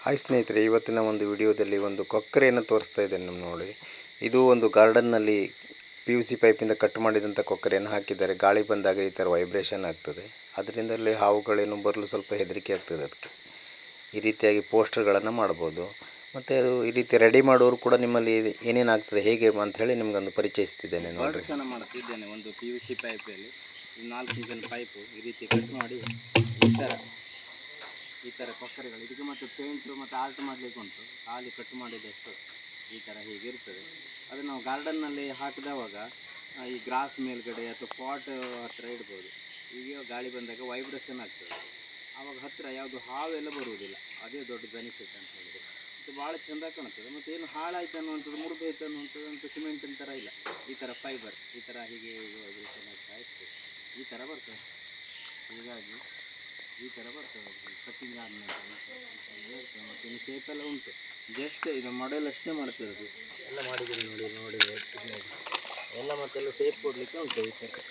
Hi ಸ್ನೇಹಿತರೆ, ಇವತ್ತಿನ ಒಂದು ವಿಡಿಯೋದಲ್ಲಿ ಒಂದು ಕೊಕ್ಕರೆಯನ್ನು ತೋರಿಸ್ತಾ ಇದ್ದೇನೆ ನೋಡಿ. ಇದು ಒಂದು ಗಾರ್ಡನ್ನಲ್ಲಿ PVC ಪೈಪಿಂದ ಕಟ್ ಮಾಡಿದಂಥ ಕೊಕ್ಕರೆಯನ್ನು ಹಾಕಿದ್ದಾರೆ. ಗಾಳಿ ಬಂದಾಗ ಈ ಥರ ವೈಬ್ರೇಷನ್ ಆಗ್ತದೆ. ಅದರಿಂದಲೇ ಹಾವುಗಳೇನು ಬರಲು ಸ್ವಲ್ಪ ಹೆದರಿಕೆ ಆಗ್ತದೆ. ಅದಕ್ಕೆ ಈ ರೀತಿಯಾಗಿ ಪೋಸ್ಟರ್ಗಳನ್ನು ಮಾಡ್ಬೋದು. ಮತ್ತು ಅದು ಈ ರೀತಿ ರೆಡಿ ಮಾಡೋರು ಕೂಡ ನಿಮ್ಮಲ್ಲಿ ಏನೇನಾಗ್ತದೆ ಹೇಗೆ ಅಂತ ಹೇಳಿ ನಿಮಗೊಂದು ಪರಿಚಯಿಸ್ತಿದ್ದೇನೆ ನೋಡಿ. ಮಾಡ್ತಿದ್ದೇನೆ ಒಂದು PVC ಪೈಪಲ್ಲಿ 4 ಇಂಚಿನ ಪೈಪು ಈ ರೀತಿ ಕಟ್ ಮಾಡಿ ಈ ಥರ ಕೊಕ್ಕರೆಗಳು ಇದಕ್ಕೆ ಮತ್ತು ಪೇಂಟು ಮತ್ತು ಆರ್ಟ್ ಮಾಡಲಿಕ್ಕೆ ಉಂಟು. ಖಾಲಿ ಕಟ್ ಮಾಡಿದಷ್ಟು ಈ ಥರ ಹೀಗಿರ್ತದೆ. ಅದು ನಾವು ಗಾರ್ಡನ್ನಲ್ಲಿ ಹಾಕಿದವಾಗ ಈ ಗ್ರಾಸ್ ಮೇಲ್ಗಡೆ ಅಥವಾ ಪಾಟ್ ಹತ್ತಿರ ಇಡ್ಬೋದು. ಈಗ ಗಾಳಿ ಬಂದಾಗ ವೈಬ್ರೇಷನ್ ಆಗ್ತದೆ. ಆವಾಗ ಹತ್ತಿರ ಯಾವುದು ಹಾವೆಲ್ಲ ಬರುವುದಿಲ್ಲ. ಅದೇ ದೊಡ್ಡ ಬೆನಿಫಿಟ್ ಅಂತ ಹೇಳಿದರೆ ಮತ್ತು ಭಾಳ ಚೆಂದ ಕಾಣ್ತದೆ. ಮತ್ತು ಏನು ಹಾಳಾಯ್ತು ಅನ್ನುವಂಥದ್ದು, ಮುರಿದೋಯ್ತು ಅನ್ನುವಂಥದ್ದು ಸಿಮೆಂಟಿನ ಥರ ಇಲ್ಲ. ಈ ಥರ ಫೈಬರ್ ಈ ಥರ ಹೀಗೆ ವೈಬ್ರೇಷನ್ ಆಗ್ತಾ ಇರ್ತದೆ. ಈ ಥರ ಬರ್ತದೆ. ಹೀಗಾಗಿ ಈ ಥರ ಬರ್ತದೆ ಕಟ್ಟಿಂಗ್ ಆದಮೇಲೆ ಇರ್ತದೆ. ಮತ್ತು ಇನ್ನು ಶೇಪೆಲ್ಲ ಉಂಟು. ಜಸ್ಟ್ ಇದು ಮಾಡೆಲ್ ಅಷ್ಟೇ ಮಾಡ್ತಿರೋದು. ಎಲ್ಲ ಮಾಡಿದ್ದೀನಿ ನೋಡಿ ಎಲ್ಲ ಮತ್ತೆಲ್ಲ ಶೇಪ್ ಕೊಡಲಿಕ್ಕೆ ಉಂಟು ಈ ಥರ.